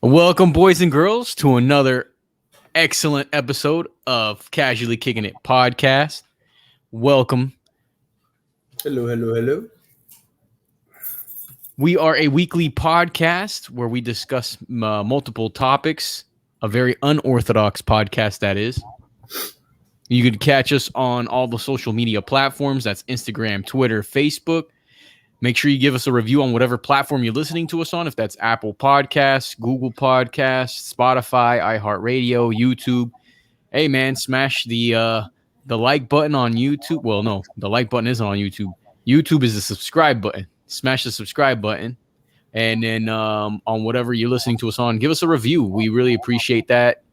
Welcome, boys and girls, to another excellent episode of Casually Kicking It podcast. Welcome. Hello. We are a weekly podcast where we discuss multiple topics, a very unorthodox podcast, that is. You can catch us on all the social media platforms. That's Instagram, Twitter, Facebook. Make sure you give us a review on whatever platform you're listening to us on. If that's Apple Podcasts, Google Podcasts, Spotify, iHeartRadio, YouTube. Hey, man, smash the like button on YouTube. Well, no, the like button isn't on YouTube. YouTube is the subscribe button. Smash the subscribe button. And then on whatever you're listening to us on, give us a review. We really appreciate that.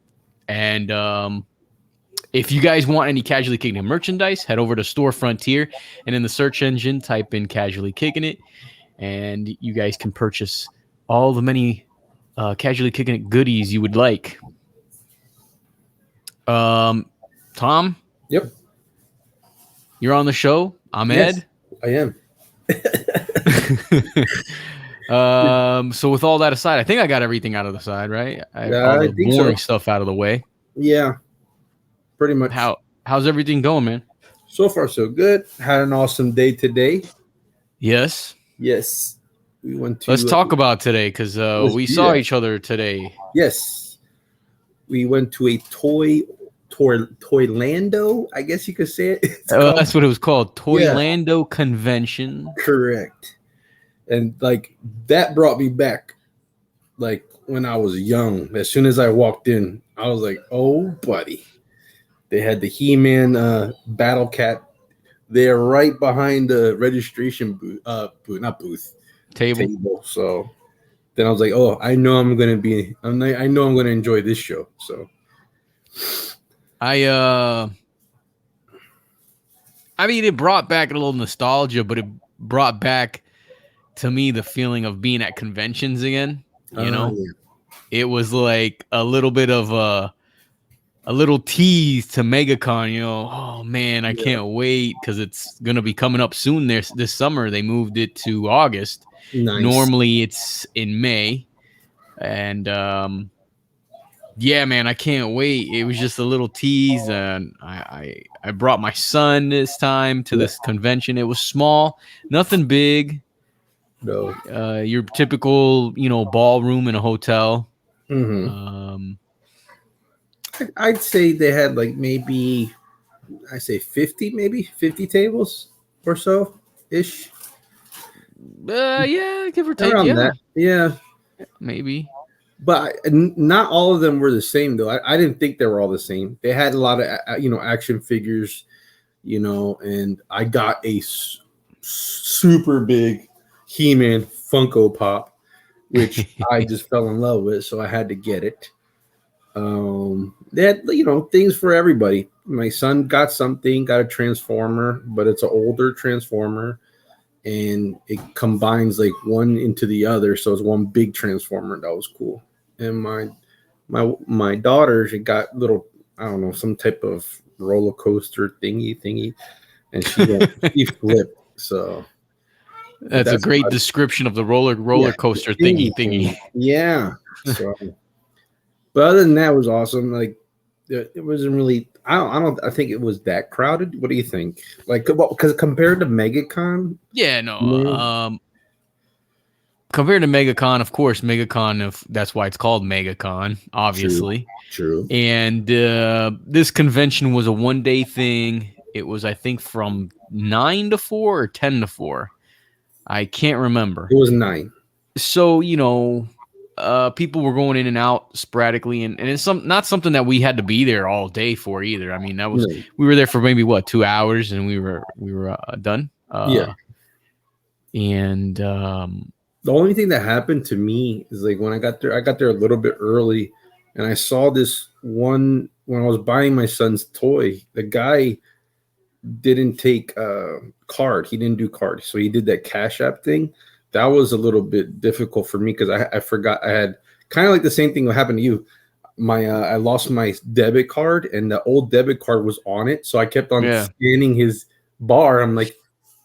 And if you guys want any Casually Kicking It merchandise, head over to Store Frontier and in the search engine, type in Casually Kicking It. And you guys can purchase all the many Casually Kicking It goodies you would like. Tom? Yep. You're on the show. I'm Ed. I am. So with all that aside, I think I got everything out of the side, right? All I the think boring so. stuff out of the way. Yeah. Pretty much. How's everything going, man? So far, so good. Had an awesome day today. Yes. Yes. We went to. Let's talk about today because we saw each other today. Yes. We went to a Toylando, I guess you could say it. That's what it was called. Toylando Convention. Correct. And like that brought me back like when I was young. As soon as I walked in, I was like, oh, buddy. They had the He-Man Battle Cat there right behind the registration table. So then I was like, oh, I know I'm going to enjoy this show. So I mean, it brought back a little nostalgia, but it brought back to me the feeling of being at conventions again. You know, It was like a little bit of a little tease to MegaCon. You know, oh man, I can't wait because it's gonna be coming up soon. This summer they moved it to August. Nice. Normally it's in May, and yeah, man, I can't wait. It was just a little tease, and I brought my son this time to this convention. It was small, nothing big. No. Your typical, ballroom in a hotel. Mm-hmm. I'd say they had like maybe, 50 tables or so ish. Yeah, give or take. Around that. Yeah, maybe. But not all of them were the same, though. I didn't think they were all the same. They had a lot of, action figures, and I got a super big He-Man Funko Pop, which I just fell in love with, so I had to get it. They had, things for everybody. My son got a Transformer, but it's an older Transformer, and it combines like one into the other, so it's one big Transformer. That was cool. And my daughter, she got little, I don't know, some type of roller coaster thingy, and she flipped. So that's a great description of the roller coaster thingy. Yeah. So, but other than that, it was awesome. Like it wasn't really. I think it was that crowded. What do you think? Like, because compared to MegaCon, yeah, no. Compared to MegaCon, of course, MegaCon, that's why it's called MegaCon, obviously. True. And this convention was a one-day thing. It was, I think, from 9 to 4 or 10 to 4. I can't remember. It was 9. So, people were going in and out sporadically, and it's not something that we had to be there all day for either. I mean, we were there for maybe 2 hours, and we were done. Yeah. And the only thing that happened to me is like when I got there a little bit early, and I saw this one when I was buying my son's toy. The guy didn't take card. He didn't do card, so he did that Cash App thing. That was a little bit difficult for me because I forgot I had kind of like the same thing that happened to you. I lost my debit card, and the old debit card was on it, so I kept on scanning his bar. I'm like,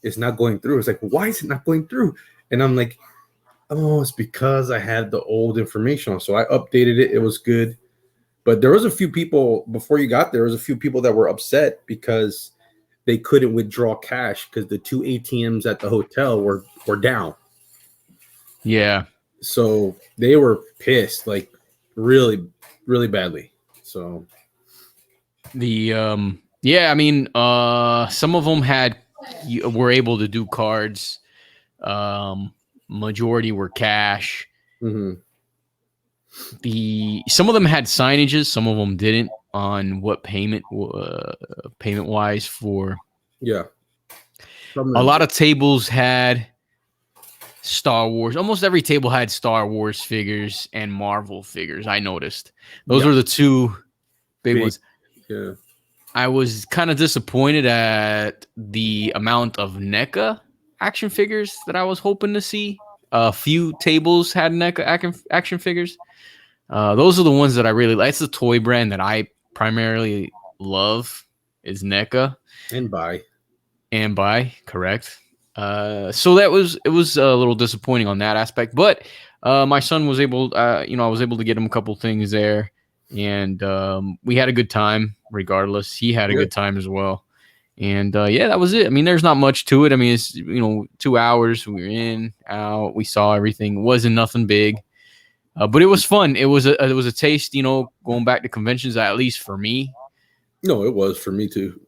it's not going through. It's like, why is it not going through? And I'm like, Oh, it's because I had the old information on, so I updated it. It was good, but there was a few people before you got there. There was a few people that were upset because they couldn't withdraw cash because the two ATMs at the hotel were down. Yeah. So they were pissed, like really, really badly. So yeah, I mean, some of them were able to do cards. Majority were cash. mhm. Some of them had signages, some of them didn't on what payment wise for. Yeah, A lot of tables had Star Wars. Almost every table had Star Wars figures and Marvel figures. I noticed those yeah, were the two big big, ones. yeah. I was kind of disappointed at the amount of NECA action figures that I was hoping to see. A few tables had NECA action figures. Those are the ones that I really like. It's the toy brand that I primarily love is NECA and buy, correct. So it was a little disappointing on that aspect, but my son was able, I was able to get him a couple things there, and we had a good time. Regardless, he had a Good. good time as well, and yeah, that was it. I mean, there's not much to it. I mean, it's 2 hours. We were in, out, we saw everything. It wasn't nothing big, but it was fun. It was a taste. Going back to conventions, at least for me. No, it was for me too.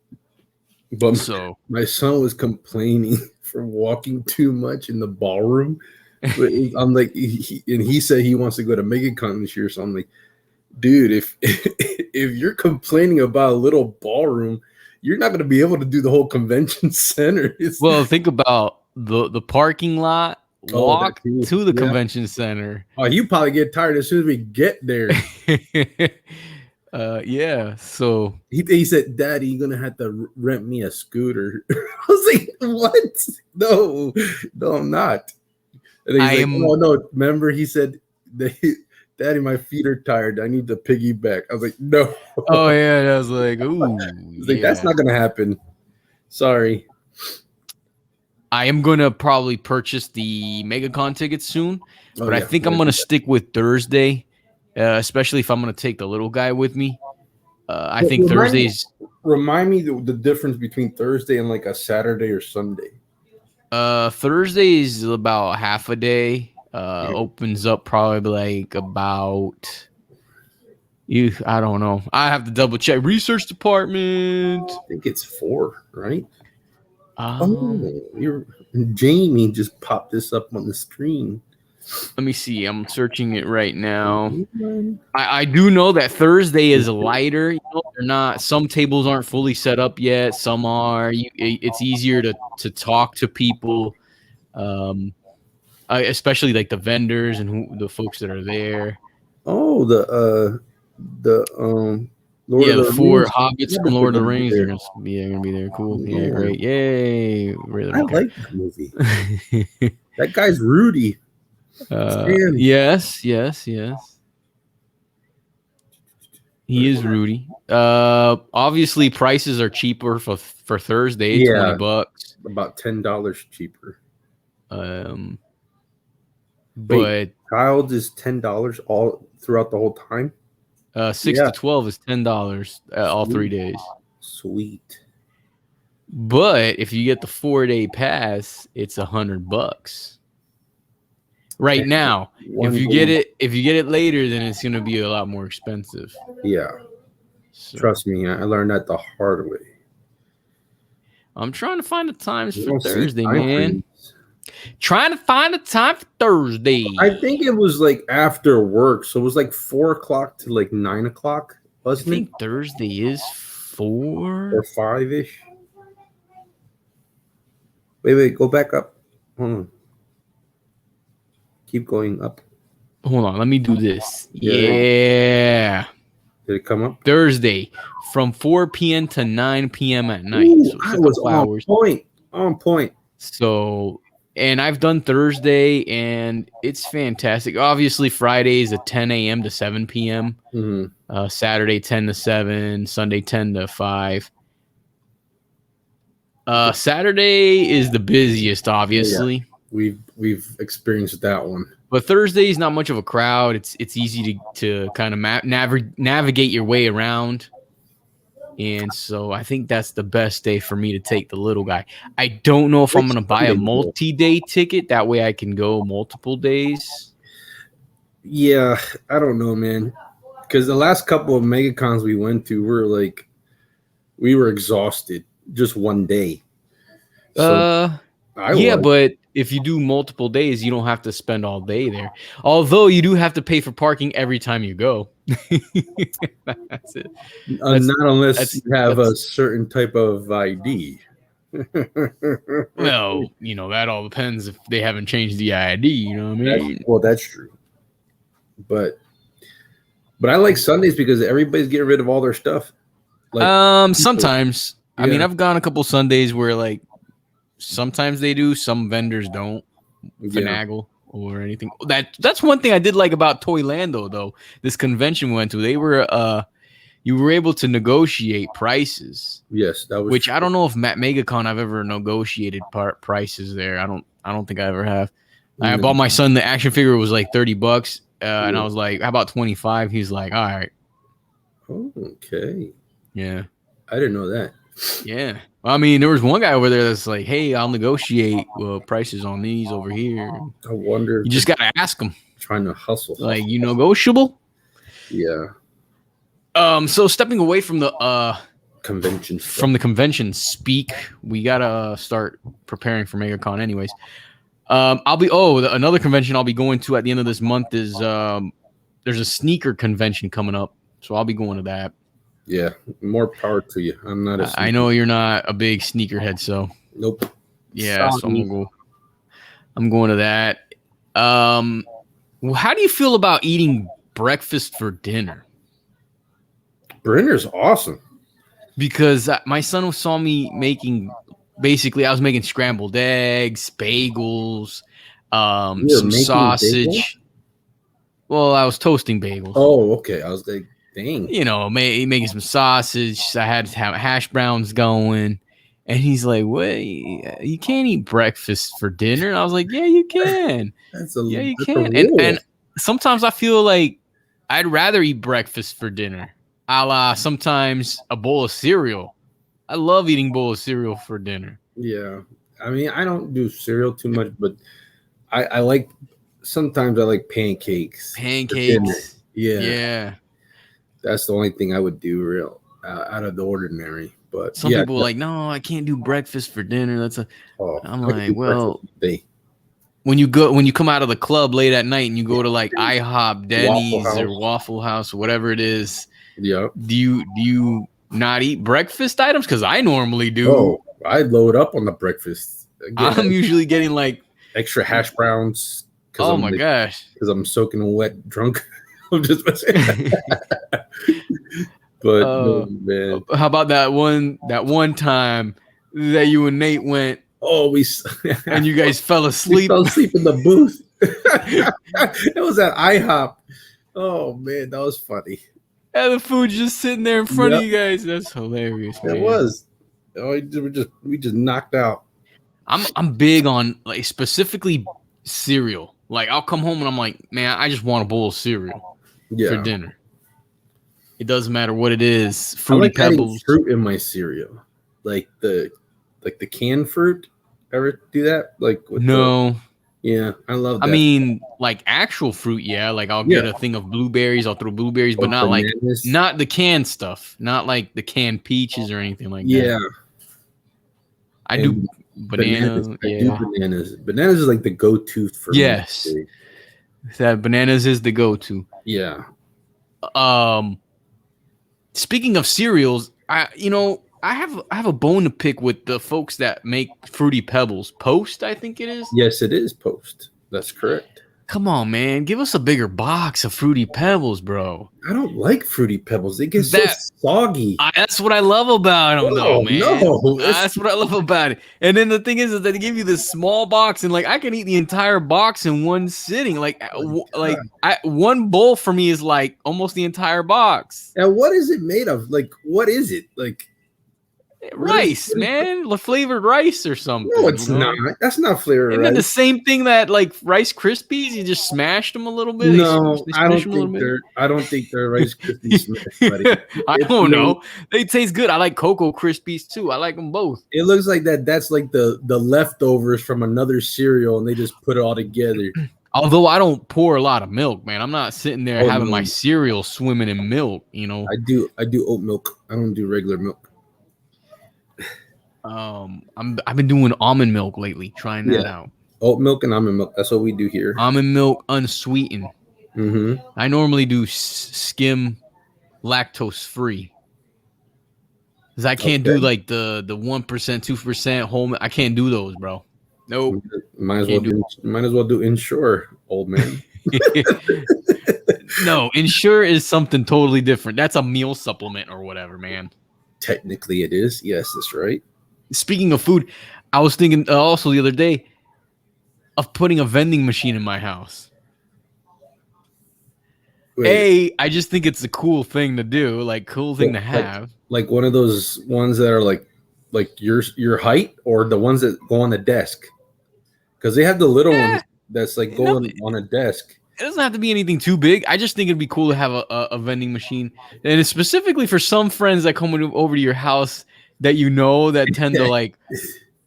But So my son was complaining for walking too much in the ballroom. But I'm like, he said he wants to go to MegaCon this year. So I'm like, dude, if if you're complaining about a little ballroom, you're not going to be able to do the whole convention center. well, think about the parking lot walk to the convention center. Oh, you probably get tired as soon as we get there. Yeah. So He said, "Daddy, you're gonna have to rent me a scooter." I was like, "What? No, no, I'm not." And he's "Oh no, remember?" He said, "Daddy, my feet are tired. I need to piggyback." I was like, "No." Oh yeah, I was like, ooh, like, that's not gonna happen. Sorry. I am gonna probably purchase the MegaCon tickets soon, but I think I'm gonna stick with Thursday, especially if I'm gonna take the little guy with me. I think Thursdays. Remind me the difference between Thursday and like a Saturday or Sunday. Thursday is about half a day. Opens up probably like about I don't know. I have to double check. Research department. I think it's 4, right? Jamie just popped this up on the screen. Let me see. I'm searching it right now. I do know that Thursday is lighter. They're not. Some tables aren't fully set up yet. Some are. It's easier to talk to people, especially like the vendors and the folks that are there. Oh, the Lord of the 4 Hobbits from Lord of the Rings are gonna be there. Cool. Yeah, great. Yay. Really I like that movie. That guy's Rudy. Yes. He is Rudy. Obviously prices are cheaper for Thursday, $20. About $10 cheaper. But child is $10 all throughout the whole time. 6 to 12 is $10 all 3 days. Sweet. But if you get the 4-day pass, it's $100 right now. If you get it later, then it's going to be a lot more expensive. Yeah. So, trust me, I learned that the hard way. I'm trying to find the times for Thursday, man. Trying to find a time for Thursday. I think it was like after work, so it was like 4 o'clock to like 9 o'clock. Wasn't it? I think Thursday is 4 or 5-ish. Wait, go back up. Hold on. Keep going up. Hold on, let me do this. Yeah. Did it come up? Thursday from 4 p.m. to 9 p.m. at night. Ooh, so I was on point. So, and I've done Thursday, and it's fantastic. Obviously, Friday is at 10 a.m. to 7 p.m. Mm-hmm. Saturday 10 to 7. Sunday 10 to 5. Saturday is the busiest, obviously. we've experienced that one. But Thursday is not much of a crowd. It's easy to kind of navigate your way around. And so I think that's the best day for me to take the little guy. I don't know if I'm going to buy a multi-day ticket. That way I can go multiple days. Yeah, I don't know, man. Because the last couple of megacons we went to, we were exhausted just one day. So but if you do multiple days, you don't have to spend all day there. Although you do have to pay for parking every time you go. That's it. Not unless you have a certain type of ID. Well, that all depends if they haven't changed the ID. You know what I mean? That's true. But I like Sundays because everybody's getting rid of all their stuff. Like sometimes. Yeah. I mean, I've gone a couple Sundays where like sometimes they do, some vendors don't finagle or anything. That's one thing I did like about Toylando though. This convention we went to, they were you were able to negotiate prices. Yes, that was which true. I don't know if MegaCon I've ever negotiated prices there. I don't think I ever have. I bought my son the action figure. It was like $30, and I was like, "How about 25?" He's like, "All right." Oh, okay. Yeah, I didn't know that. Yeah, I mean, there was one guy over there that's like, "Hey, I'll negotiate prices on these over here." I wonder. You just gotta ask him. Trying to hustle. Like, you negotiable? Yeah. So stepping away from the convention stuff. From the convention speak, we gotta start preparing for MegaCon anyways. Another convention I'll be going to at the end of this month is there's a sneaker convention coming up, so I'll be going to that. Yeah, more power to you. I'm not a I know you're not a big sneakerhead, so nope. Yeah, so I'm going to that. How do you feel about eating breakfast for dinner? Dinner's awesome. Because my son saw me making, basically, I was making scrambled eggs, bagels, some sausage. Bagels? Well, I was toasting bagels. Oh, okay. I was like, dang. Making some sausage. I had to have hash browns going. And he's like, "Wait, you can't eat breakfast for dinner?" And I was like, "Yeah, you can. You can." And sometimes I feel like I'd rather eat breakfast for dinner. A la sometimes a bowl of cereal. I love eating a bowl of cereal for dinner. Yeah. I mean, I don't do cereal too much, but sometimes I like pancakes. Pancakes. Yeah. That's the only thing I would do out of the ordinary. But some people are like, "No, I can't do breakfast for dinner." I'm like, well, when you come out of the club late at night and you go to like IHOP, Denny's, or Waffle House, or whatever it is, do you not eat breakfast items? Because I normally do. Oh, I load up on the breakfast. I'm usually getting like extra hash browns. Oh my gosh! Because I'm soaking wet, drunk. I'm just. But man, how about that one time that you and Nate went? Oh, and you guys fell asleep. We fell asleep in the booth. It was at IHOP. Oh man, that was funny. And the food just sitting there in front of you guys. That's hilarious. Man. It was. Oh, we just knocked out. I'm big on like specifically cereal. Like I'll come home and I'm like, man, I just want a bowl of cereal for dinner. It doesn't matter what it is. Fruity Pebbles. Fruit in my cereal, like the canned fruit. Ever do that? No. Yeah, I love that. I mean, like actual fruit, yeah. Like I'll get a thing of blueberries. I'll throw blueberries, but not bananas. Not the canned stuff. Not like the canned peaches or anything like that. Yeah. I do bananas. I do bananas. Bananas is like the go-to for me. Yes. That bananas is the go-to. Yeah. Speaking of cereals, I have a bone to pick with the folks that make Fruity Pebbles. Post, I think it is. Yes, it is Post. That's correct. Come on, man. Give us a bigger box of Fruity Pebbles, bro. I don't like Fruity Pebbles. They get so soggy. That's what I love about them, though, man. No, that's what I love about it. And then the thing is that they give you this small box, and like I can eat the entire box in one sitting. One bowl for me is like almost the entire box. And what is it made of? Like, what is it? Like, Rice, man, flavored rice or No, something. it's not. That's not flavored And then the rice. same thing that like Rice Krispies, you just smashed them a little bit. No, They smash them a little bit. I don't think they're Rice Krispies Smash, buddy. I It's don't no, know. They taste good. I like Cocoa Krispies too. I like them both. it looks like that's like the leftovers from another cereal, and they just put it all together. Although I don't pour a lot of milk, man. I'm not sitting there Oh having my no, cereal swimming in milk, I do oat milk. I don't do regular milk. I've been doing almond milk lately, trying that Yeah, out. oat milk and almond milk. That's what we do here. Almond milk unsweetened. Mm-hmm. I normally do skim lactose free. Cause I can't do Okay. like the 1%, 2% whole. I can't do those, bro. Nope. Might Can't as well do Ensure, old man. No, Ensure is something totally different. That's a meal supplement or whatever, man. Technically, it is. Yes, that's right. Speaking of food, I was thinking also the other day of putting a vending machine in my house. Wait, I just think it's a cool thing to do, like cool thing to have. like one of those ones that are like your height, or the ones that go on the desk, because they have the little ones that's like going on a desk. It doesn't have to be anything too big. I just think it'd be cool to have a vending machine, and it's specifically for some friends that come over to your house that that tend to like,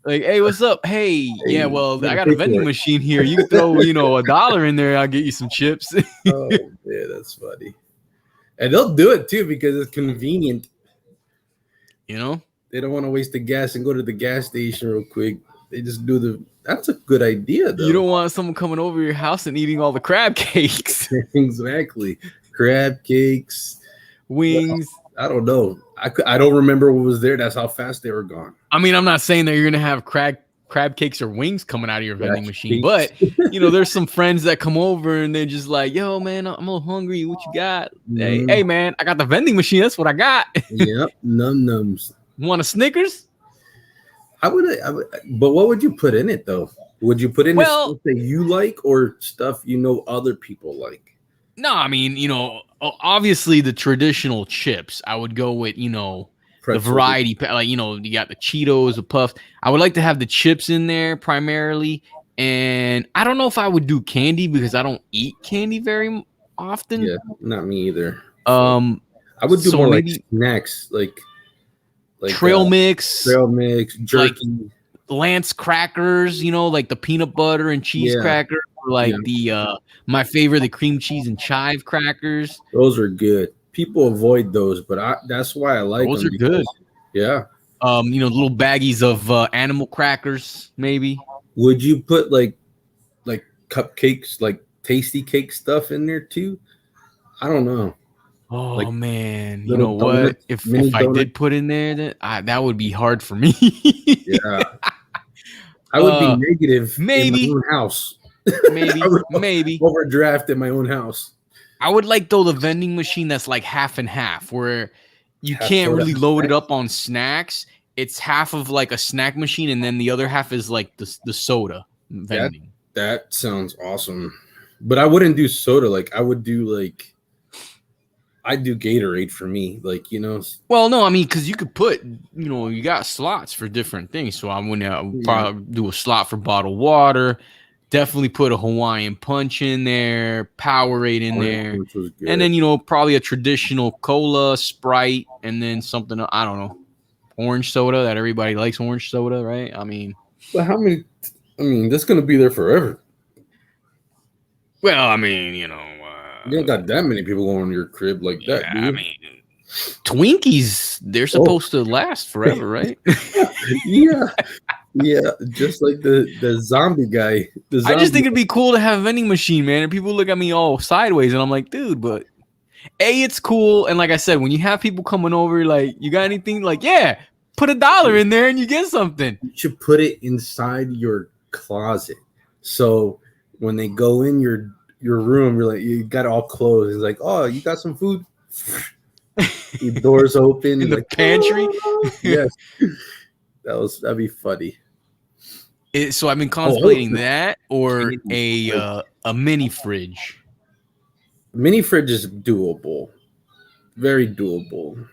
hey, what's up? Hey, yeah, well, I got a vending machine here. You can throw $1 in there. I'll get you some chips. Oh yeah, that's funny. And they'll do it too because it's convenient. They don't want to waste the gas and go to the gas station real quick. They just do that's a good idea, though. You don't want someone coming over your house and eating all the crab cakes. Exactly. Crab cakes. Wings. Well, I don't know. I don't remember what was there. That's how fast they were gone. I mean, I'm not saying that you're going to have crab cakes or wings coming out of your vending machine, but, there's some friends that come over and they're just like, yo, man, I'm a little hungry. What you got? Hey, man, I got the vending machine. That's what I got. Yep. Nums. Want a Snickers? I would, but what would you put in it though? Would you put in stuff that you like or stuff other people like? No, I mean, obviously the traditional chips. I would go with, the variety, like, you got the Cheetos, the Puffs. I would like to have the chips in there primarily. And I don't know if I would do candy because I don't eat candy very often. Yeah, not me either. I would do more like snacks, like trail mix, jerky, like Lance crackers, like the peanut butter and cheese crackers, or like the my favorite, the cream cheese and chive crackers. Those are good. People avoid those, but that's why I like those. Those are good. Yeah. Little baggies of animal crackers, maybe. Would you put like cupcakes, like tasty cake stuff in there too? I don't know. Oh, like, man, you know what? If I did put in there, that would be hard for me. Yeah, I would be negative maybe in my own house. maybe overdraft in my own house. I would like the vending machine that's like half and half, where you can't really load it up on snacks. It's half of like a snack machine, and then the other half is like the soda vending. That sounds awesome, but I wouldn't do soda. Like I would do I do Gatorade for me, Well, no, I mean, because you could put, you got slots for different things. So I would probably do a slot for bottled water. Definitely put a Hawaiian Punch in there, Powerade in there, and then probably a traditional cola, Sprite, and then something I don't know, orange soda that everybody likes. Orange soda, right? I mean, but how many? I mean, that's gonna be there forever. Well, I mean, you don't got that many people going to your crib like that, do you? I mean, Twinkies, they're supposed to last forever, right? Yeah, just like the zombie guy. I just think it'd be cool to have a vending machine, man. And people look at me all sideways, and I'm like, dude, but it's cool. And like I said, when you have people coming over, like, you got anything? Like, yeah, put $1 in there and you get something. You should put it inside your closet, so when they go in your room, you're like, you got it all closed. It's like, oh, you got some food. Your doors open in the pantry. Yes, that'd be funny. So I've been contemplating that or a mini fridge. Mini fridge is doable, very doable.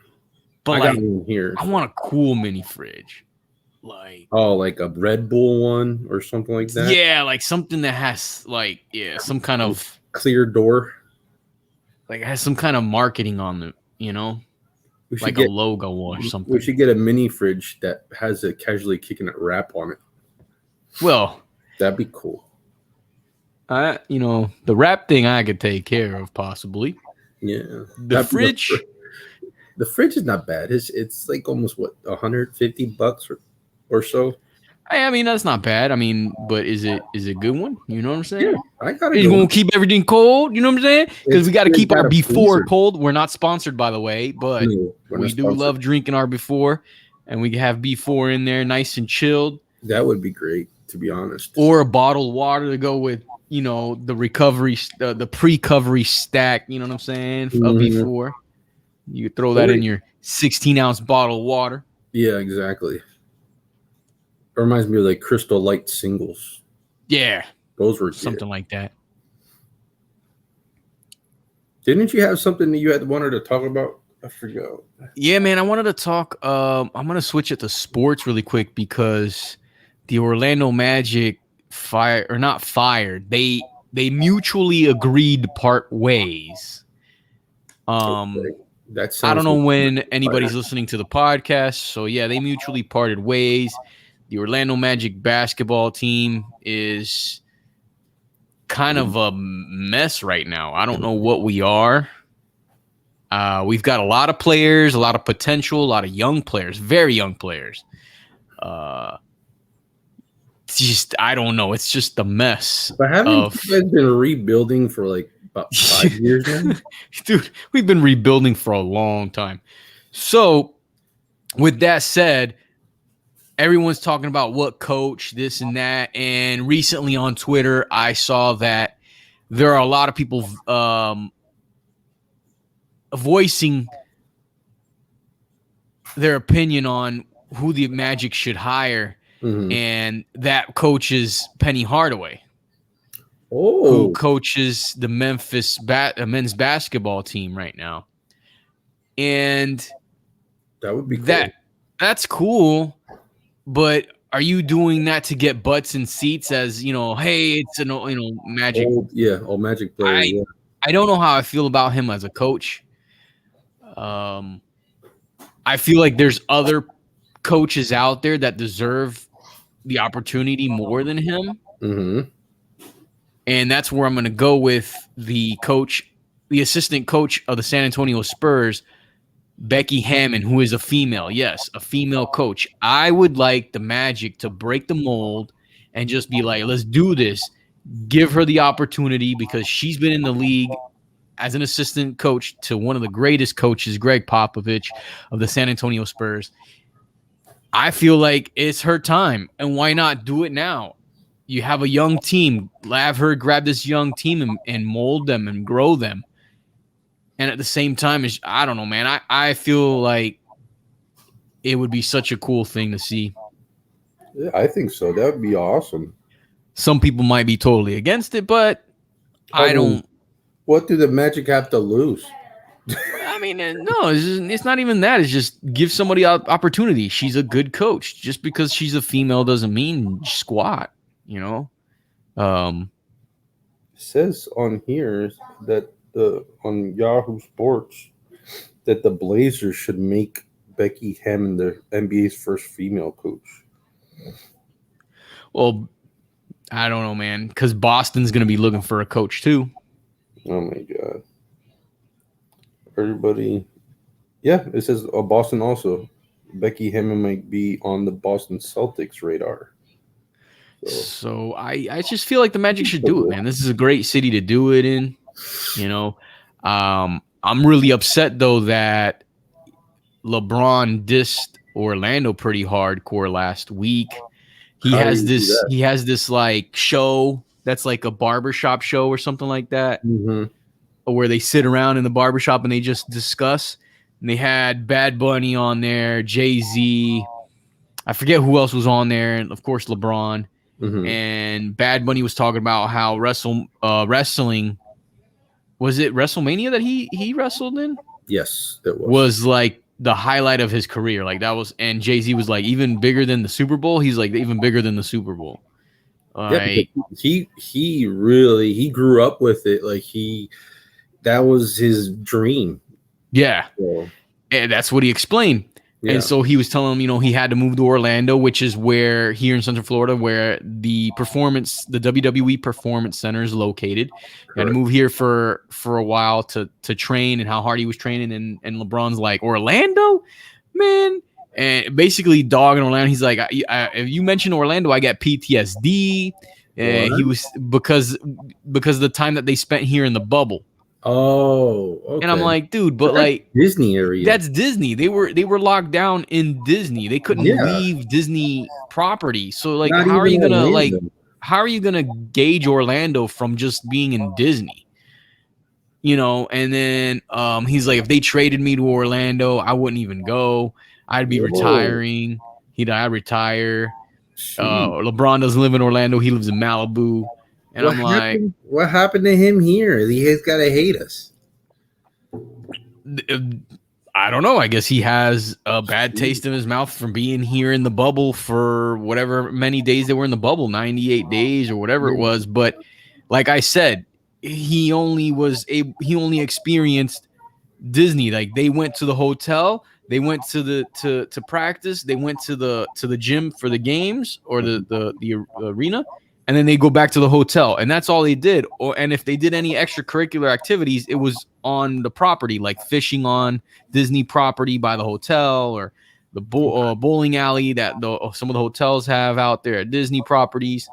But I like, got one here. I want a cool mini fridge. Like, oh, like a Red Bull one or something like that. Yeah, like something that has like some kind of clear door. Like it has some kind of marketing on it, you know? We should Like get a logo or something. We should get a mini fridge that has a Casually Kicking It wrap on it. Well, that'd be cool. The wrap thing I could take care of possibly. Yeah. The fridge. The fridge is not bad. It's like almost what $150 or so. I mean, that's not bad. I mean, but is it a good one? You know what I'm saying? Yeah, I got it. It's going to keep everything cold. You know what I'm saying? Because we got to keep our before cold. We're not sponsored, by the way, but we do love drinking our before, and we have before in there nice and chilled. That would be great, to be honest. Or a bottled water to go with, the recovery, the pre-covery stack. You know what I'm saying? Of before. You could throw that in your 16-ounce bottle of water. Yeah, exactly. It reminds me of like Crystal Light singles. Yeah. Those were something like that. Didn't you have something that you wanted to talk about? I forgot. Yeah, man. I wanted to talk. I'm going to switch it to sports really quick because the Orlando Magic not fired. They mutually agreed to part ways. Okay. I don't know when anybody's listening to the podcast. So, yeah, they mutually parted ways. The Orlando Magic basketball team is kind of a mess right now. I don't know what we are. We've got a lot of players, a lot of potential, a lot of young players, very young players. I don't know. It's just a mess. But haven't you guys been rebuilding for like about 5 years now? Dude, we've been rebuilding for a long time. So, with that said, everyone's talking about what coach, this and that. And recently on Twitter, I saw that there are a lot of people voicing their opinion on who the Magic should hire. And that coach is Penny Hardaway, who coaches the Memphis men's basketball team right now. And that would be cool. That's cool. But are you doing that to get butts and seats as, hey, it's Magic. Old Magic player. I don't know how I feel about him as a coach. I feel like there's other coaches out there that deserve the opportunity more than him. And that's where I'm going to go with the assistant coach of the San Antonio Spurs, Becky Hammon, who is a female. Yes, a female coach. I would like the Magic to break the mold and just be like, let's do this. Give her the opportunity because she's been in the league as an assistant coach to one of the greatest coaches, Greg Popovich of the San Antonio Spurs. I feel like it's her time, and why not do it now? You have a young team. Have her grab this young team and mold them and grow them. And at the same time, I don't know, man. I feel like it would be such a cool thing to see. Yeah, I think so. That would be awesome. Some people might be totally against it, but I don't. What do the Magic have to lose? I mean, no, it's not even that. It's just give somebody an opportunity. She's a good coach. Just because she's a female doesn't mean squat, It says on here that on Yahoo Sports that the Blazers should make Becky Hammon the NBA's first female coach. Well, I don't know, man, because Boston's going to be looking for a coach too. Oh my God. Everybody. Yeah, it says Boston also. Becky Hammon might be on the Boston Celtics radar. So I just feel like the Magic should do it, man. This is a great city to do it in. I'm really upset though that LeBron dissed Orlando pretty hardcore last week. He has this like show that's like a barbershop show or something like that. Where they sit around in the barbershop and they just discuss. And they had Bad Bunny on there, Jay-Z. I forget who else was on there. And of course, LeBron. And Bad Bunny was talking about how wrestling, was it WrestleMania that he wrestled in? Yes, it was like the highlight of his career. Like that was, and Jay-Z was like even bigger than the Super Bowl. He's like even bigger than the Super Bowl. Yeah, because he really he grew up with it. Like that was his dream. Yeah. So, And that's what he explained. yeah. And so he was telling him, he had to move to Orlando, which is where here in Central Florida, where the WWE Performance Center is located. He had to move here for a while to train, and how hard he was training. And LeBron's like, Orlando, man. And basically dogging Orlando. He's like, if you mention Orlando, I get PTSD. And he was because of the time that they spent here in the bubble. Oh, okay. And I'm like, dude, but like Disney area. That's Disney. They were locked down in Disney. They couldn't leave Disney property. So like, how are you gonna gauge Orlando from just being in Disney? And then he's like, if they traded me to Orlando, I wouldn't even go. I'd be retiring. I'd retire. LeBron doesn't live in Orlando. He lives in Malibu. And what happened to him here? He has got to hate us. I don't know. I guess he has a bad taste in his mouth from being here in the bubble for whatever many days they were in the bubble, 98 days or whatever it was. But like I said, he only experienced Disney. Like they went to the hotel, they went to practice, they went to the gym for the games or the arena. And then they go back to the hotel, and that's all they did. And if they did any extracurricular activities, it was on the property, like fishing on Disney property by the hotel, or the bowling alley that some of the hotels have out there at Disney properties.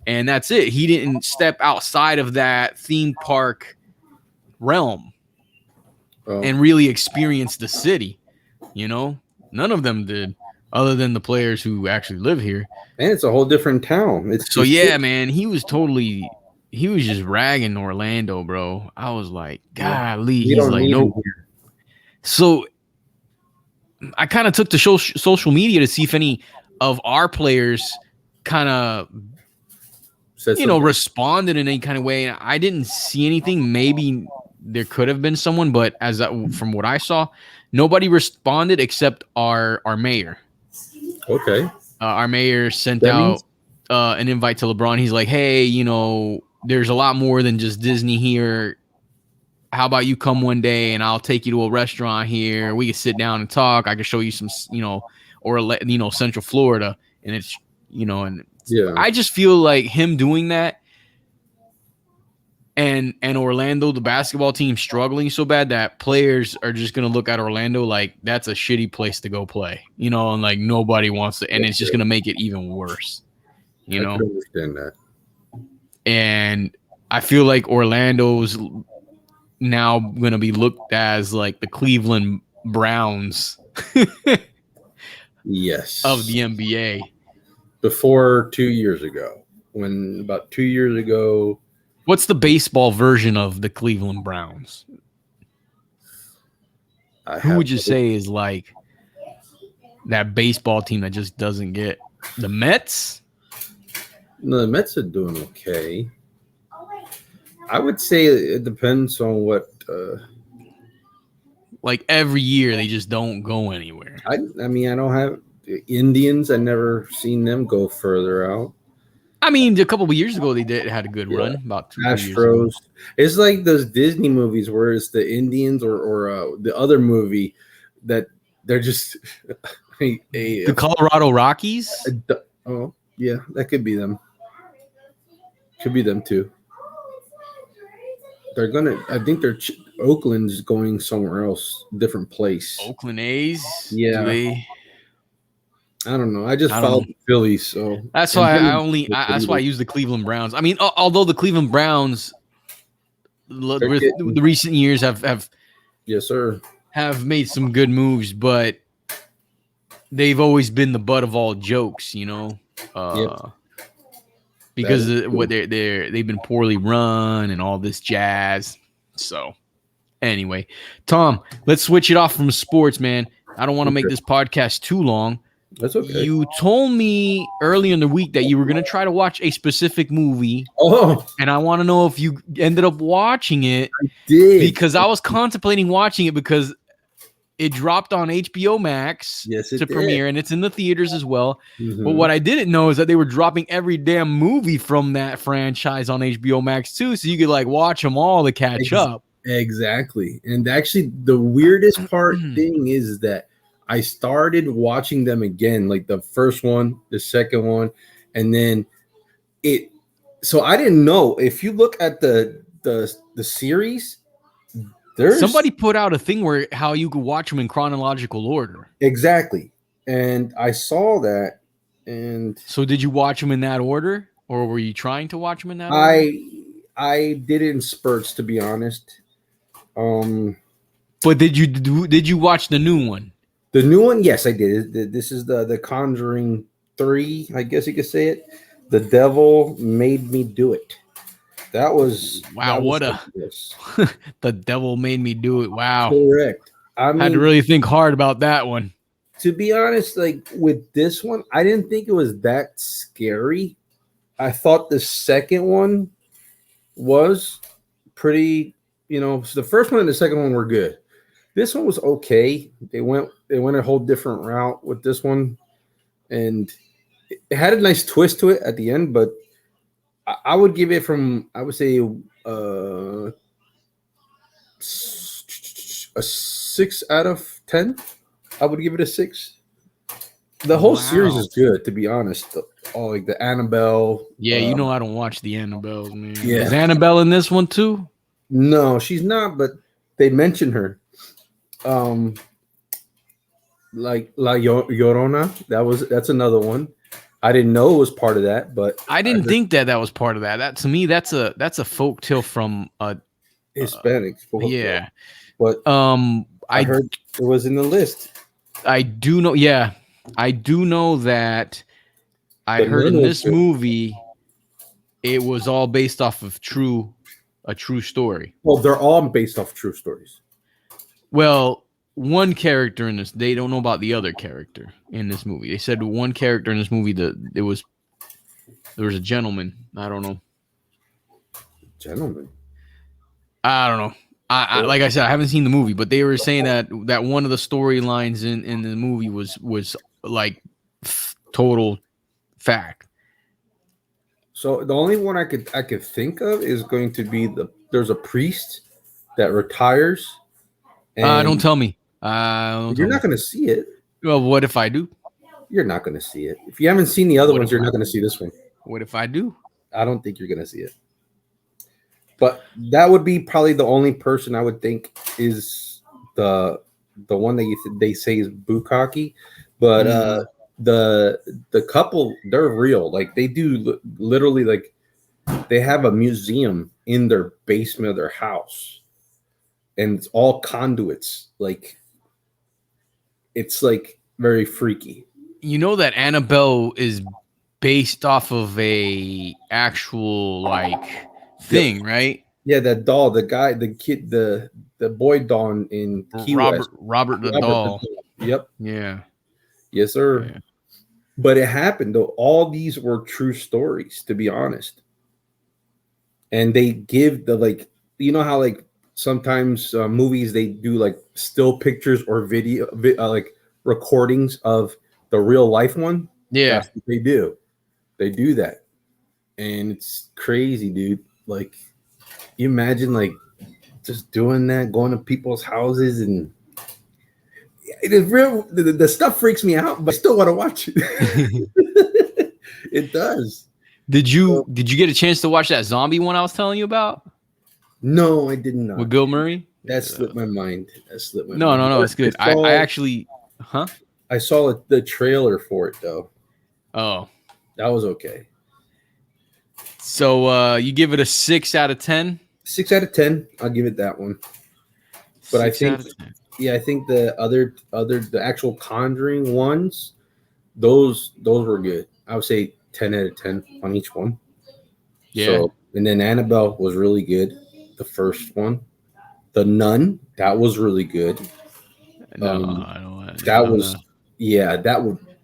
And that's it. He didn't step outside of that theme park realm and really experience the city. None of them did, other than the players who actually live here. And it's a whole different town. Man, he was just ragging Orlando, bro. I was like, golly. He's like, nope. So I kind of took to social media to see if any of our players kind of, responded in any kind of way. I didn't see anything. Maybe there could have been someone, but from what I saw, nobody responded except our mayor. Okay. Our mayor sent out an invite to LeBron. He's like, hey, there's a lot more than just Disney here. How about you come one day and I'll take you to a restaurant here. We can sit down and talk. I can show you some, or Central Florida. And it's, I just feel like him doing that and Orlando, the basketball team, struggling so bad that players are just going to look at Orlando like that's a shitty place to go play, and like nobody wants to, and it's just going to make it even worse, I can understand that. And I feel like Orlando's now going to be looked as like the Cleveland Browns yes, of the NBA. Before 2 years ago, about 2 years ago. What's the baseball version of the Cleveland Browns? Who would you say is like that baseball team that just doesn't get the Mets? No, the Mets are doing okay. I would say it depends on what. Like every year, they just don't go anywhere. I mean, I don't have Indians. I never seen them go further out. I mean, a couple of years ago, they had a good run. About 2 years ago. It's like those Disney movies where it's the Indians or the other movie that they're just the Colorado Rockies. Oh yeah, that could be them. Could be them too. They're gonna. I think Oakland's going somewhere else, different place. Oakland A's. Yeah. I don't know. I just followed the Phillies, so that's why that's why I use the Cleveland Browns. I mean, although the Cleveland Browns, the recent years have yes, sir, have made some good moves, but they've always been the butt of all jokes, because they've been poorly run and all this jazz. So, anyway, Tom, let's switch it off from sports, man. I don't want to make this podcast too long. That's okay. You told me earlier in the week that you were going to try to watch a specific movie. Oh. And I want to know if you ended up watching it. I did. Because I was contemplating watching it because it dropped on HBO Max Yes, it to did. premiere, and it's in the theaters as well. Mhm. But what I didn't know is that they were dropping every damn movie from that franchise on HBO Max too, so you could like watch them all to catch up. Exactly. And actually, the weirdest thing is that I started watching them again, like the first one, the second one, and then it. So I didn't know if you look at the series. There's Somebody put out a thing where how you could watch them in chronological order. exactly, and I saw that, and so did you watch them in that order, or were you trying to watch them in that order? I did it in spurts, to be honest. But did you watch the new one? The new one, yes, I did. This is the Conjuring 3, I guess you could say it. The Devil Made Me Do It. That was wow. The Devil Made Me Do It. Wow. Correct. I mean, had to really think hard about that one. To be honest, like with this one, I didn't think it was that scary. I thought the second one was pretty, so the first one and the second one were good. This one was okay. They went a whole different route with this one, and it had a nice twist to it at the end. But I would give it I would say a 6 out of 10. I would give it a 6. The whole series is good, to be honest. All like the Annabelle. Yeah, I don't watch the Annabelles, man. Yeah. Is Annabelle in this one too? No, she's not, but they mention her. Like La Llorona, that's another one. I didn't know it was part of that, but I didn't think that was part of that. That to me, that's a folk tale from Hispanics. Yeah, but I heard it was in the list. I do know. Yeah, I do know that. I heard in this movie, it was all based off of a true story. Well, they're all based off true stories. Well, one character in this, they don't know about the other character in this movie. They said one character in this movie there was a gentleman. I don't know. Gentleman. I don't know. I like I said, I haven't seen the movie, but they were saying that one of the storylines in the movie was like total fact. So the only one I could think of is going to be there's a priest that retires. And don't tell me. You're not going to see it. Well, what if I do? You're not going to see it. If you haven't seen the other ones, you're not going to see this one. What if I do? I don't think you're going to see it. But that would be probably the only person I would think is the one that they say is bukkake. But the couple, they're real. Like they do literally, like they have a museum in their basement of their house, and it's all conduits. Like it's like very freaky. You know that Annabelle is based off of a actual like thing, right? Yeah, that doll, the guy, the kid, the boy Don in Key West. Robert the doll. Yep. Yeah. Yes, sir. Yeah. But it happened though. All these were true stories, to be honest. And they give how like sometimes movies they do like still pictures or video like recordings of the real life one. Yeah, that's what they do. They do that, and it's crazy, dude. Like, you imagine like just doing that, going to people's houses, and it is real. The stuff freaks me out, but I still want to watch it. It does. Did you get a chance to watch that zombie one I was telling you about? No, I did not. With Bill Murray? That slipped my mind. No, it's good. I actually, I saw the trailer for it though. Oh, that was okay. So you give it a 6 out of 10? 6 out of 10. I'll give it that one. But I think, I think the actual Conjuring ones, those were good. I would say 10 out of 10 on each one. Yeah. So, and then Annabelle was really good. The first one, The Nun, that was really good. No, I don't want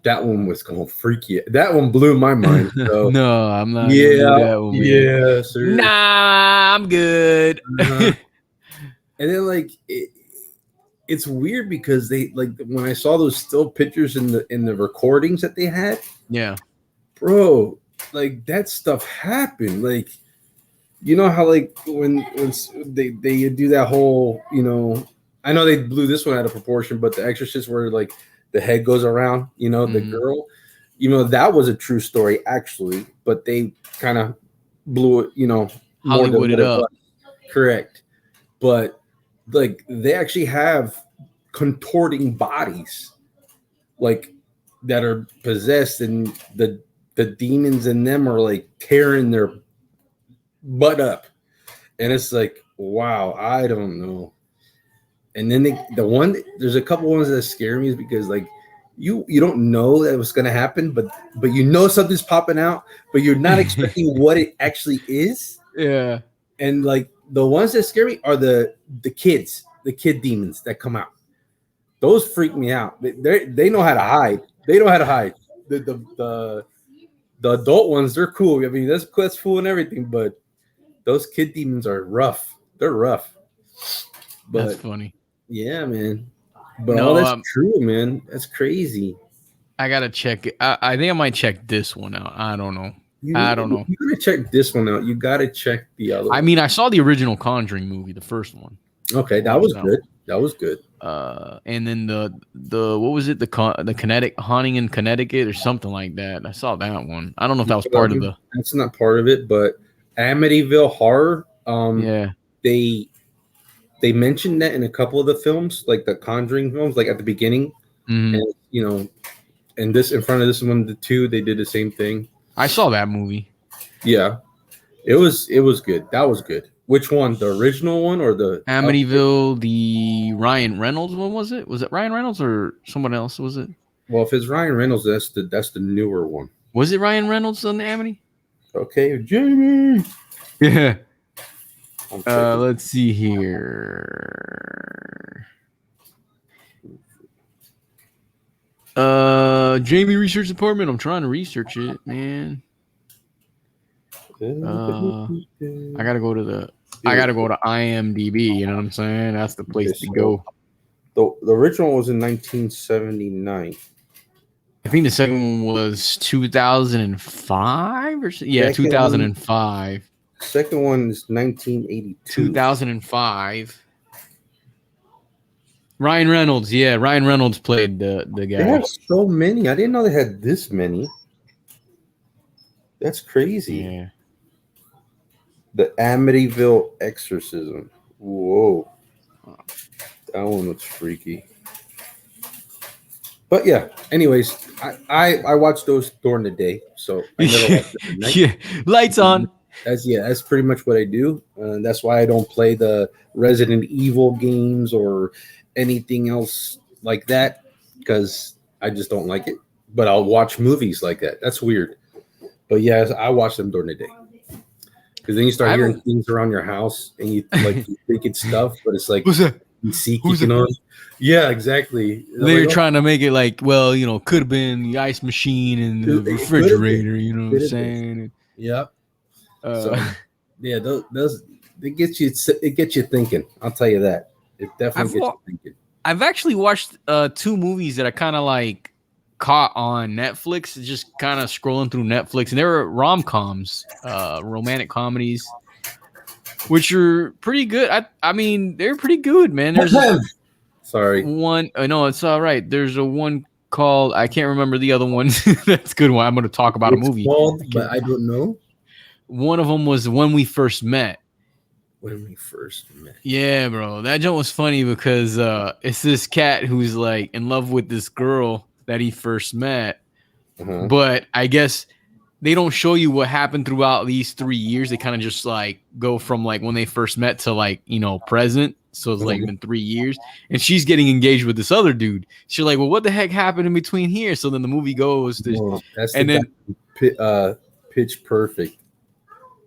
that one was gonna freak you. That one blew my mind. So. No, I'm not. Yeah, sir. Nah, I'm good. And then it's weird because they like when I saw those still pictures in the recordings that they had, Yeah. bro, like that stuff happened. Like you know how like when they do that whole, you know, I know they blew this one out of proportion, but the Exorcist where like the head goes around, you know, the girl, you know, that was a true story actually, but they kind of blew it, you know, more than Hollywood what it it up. was. Correct. But like they actually have contorting bodies like that are possessed and the demons in them are like tearing their butt up. And it's like, wow, I don't know. And then there's a couple ones that scare me is because like you don't know that was gonna happen, but you know something's popping out, but you're not expecting what it actually is. Yeah. And like the ones that scare me are the kids, the kid demons that come out. Those freak me out. They know how to hide. They know how to hide. The adult ones, they're cool. I mean, that's cool and everything, but those kid demons are rough. They're rough. That's But funny. yeah, man. But all No, that's true, man. That's crazy. I gotta check it. I think I might check this one out. I don't know. You I don't know. you gotta check this one out. You gotta check the other I one. mean, I saw the original Conjuring movie, the first one. Okay, that was good. That was good. And then the what was it? The Connecticut haunting in Connecticut or something like that. I saw that one. I don't know if that was part of the. That's not part of it, but Amityville Horror. Yeah. They mentioned that in a couple of the films, like the Conjuring films, like at the beginning, and you know, and this in front of this one, the two, they did the same thing. I saw that movie. Yeah, it was good. That was good. Which one? The original one or the Amityville, the Ryan Reynolds one, was it? Was it Ryan Reynolds or someone else? Was it? Well, if it's Ryan Reynolds, that's the newer one. Was it Ryan Reynolds on the Amity? Okay, Jamie. Yeah. Let's see here. Jamie Research Department. I'm trying to research it, man. I gotta go to IMDb. You know what I'm saying? That's the place to go. The original was in 1979. I think the second one was 2005 or so. Yeah, 2005. Second one is 1982. 2005. Ryan Reynolds. Yeah, Ryan Reynolds played the guy. They have so many. I didn't know they had this many. That's crazy. Yeah. The Amityville Exorcism. Whoa. That one looks freaky. But yeah, anyways, I watch those during the day, so I never watch it at night. Yeah, lights on. That's pretty much what I do. That's why I don't play the Resident Evil games or anything else like that because I just don't like it. But I'll watch movies like that. That's weird. But yeah, I watch them during the day because then you start hearing things around your house and you like you think it's stuff, but it's like who's that? You see kicking on. Yeah, exactly. They're like, trying to make it like, well, you know, could have been the ice machine and the refrigerator. You know what I'm saying? Yep. So yeah, those it gets you thinking. I'll tell you that. It definitely gets you thinking. I've actually watched 2 movies that I kind of like caught on Netflix, just kind of scrolling through Netflix, and they were rom-coms, romantic comedies, which are pretty good. I mean, they're pretty good, man. There's sorry one. No, it's all right. There's a one called, I can't remember the other one. That's a good one. I'm going to talk about a movie. But I don't know. One of them was When We First Met. When We First Met. Yeah, bro. That joke was funny because it's this cat who's like in love with this girl that he first met. But I guess they don't show you what happened throughout these 3 years. They kind of just like go from like when they first met to like, you know, present. So it's like been 3 years and she's getting engaged with this other dude. She's like, well, what the heck happened in between here? So then the movie goes to, and then Pitch Perfect.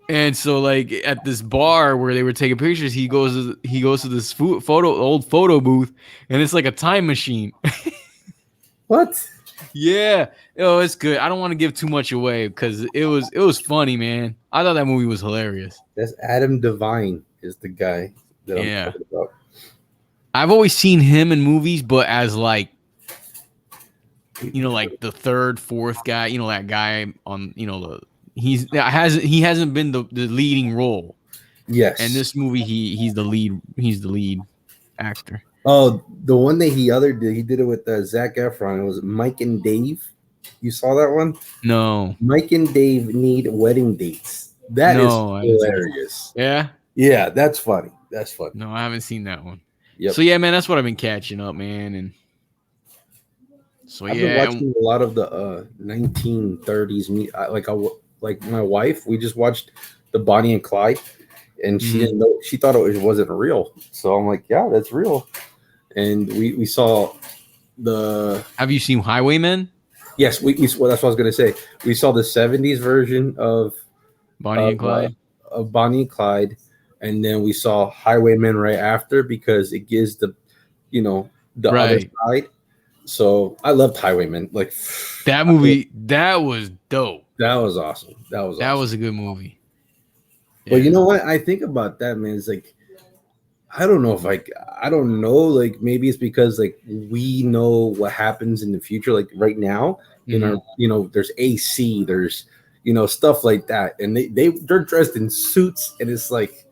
And so, like at this bar where they were taking pictures, he goes to this old photo booth, and it's like a time machine. What? Yeah, it's good. I don't want to give too much away because it was funny, man. I thought that movie was hilarious. That's Adam Devine is the guy that I'm talking about. I've always seen him in movies, but as like, like the third, fourth guy, that guy on, he hasn't been the leading role. And Yes. this movie, he's the lead actor. Oh, the one that he did it with Zac Efron. It was Mike and Dave. You saw that one? No, Mike and Dave need wedding dates. That is no, I haven't seen that. hilarious. Yeah, Yeah, that's funny. That's funny. no, I haven't seen that one. Yep. So yeah, man, that's what I've been catching up, man. And so I've been yeah, and, watching a lot of the 1930s. Like my wife, we just watched the Bonnie and Clyde, and she didn't know. She thought it wasn't real. So I'm like, yeah, that's real. And we saw the. have you seen Highwaymen? Yes, well, that's what I was gonna say. We saw the '70s version Bonnie and Clyde. of Bonnie and Clyde, and then we saw Highwaymen right after because it gives the other Right. side. So I loved Highwaymen. Like That movie, that was dope. that was awesome. That was That awesome. was a good movie. But you Yeah. know what? I think about that, man. It's like I don't know if I don't know. Like maybe it's because like we know what happens in the future. Like right now, in our there's AC, there's stuff like that, and they're dressed in suits, and it's like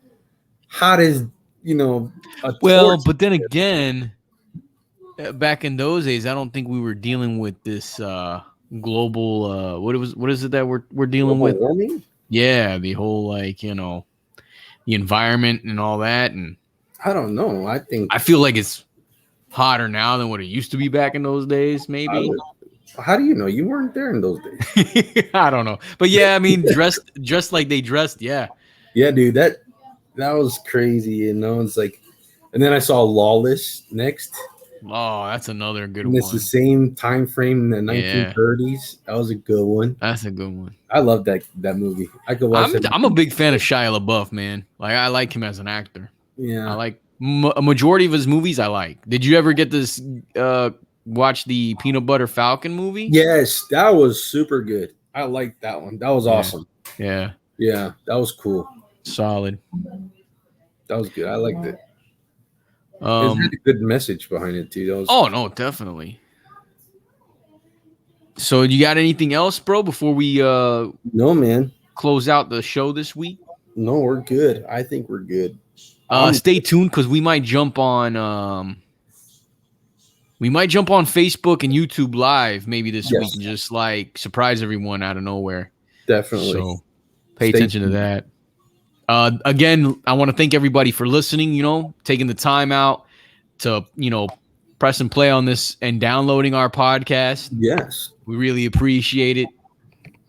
hot as a Well, torch. but then again, back in those days, I don't think we were dealing with this global what is it that we're dealing Global with? warming. Yeah, the whole like, the environment and all that. And I don't know. I think I feel like it's hotter now than what it used to be back in those days, maybe. How do you know? You weren't there in those days. I don't know. But yeah, I mean, dressed like they dressed, yeah. Yeah, dude, that was crazy. It's like, and then I saw Lawless next. Oh, that's another good And it's one. the same time frame in the Yeah. 1930s. That was a good one. That's a good one. I love that movie. I could watch that. I'm a big fan of Shia LaBeouf, man. Like I like him as an actor. I Yeah. like a majority of his movies. I like. Did you ever get this? Watch the Peanut Butter Falcon movie? Yes, that was super good. I liked that one. That was awesome. Yeah, Yeah, that was cool. solid. That was good. I liked it. It had a good message behind it too. That was, Oh no, definitely. So you got anything else, bro? Before we no, man. close out the show this week? No, we're good. I think we're good. Stay tuned because we might jump on Facebook and YouTube Live maybe this week and just like surprise everyone out of nowhere. Definitely. So pay attention to that. Again, I want to thank everybody for listening, taking the time out to, press and play on this and downloading our podcast. Yes. We really appreciate it.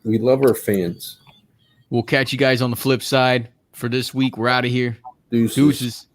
We love our fans. We'll catch you guys on the flip side. For this week, we're out of here. Deuces. Deuces.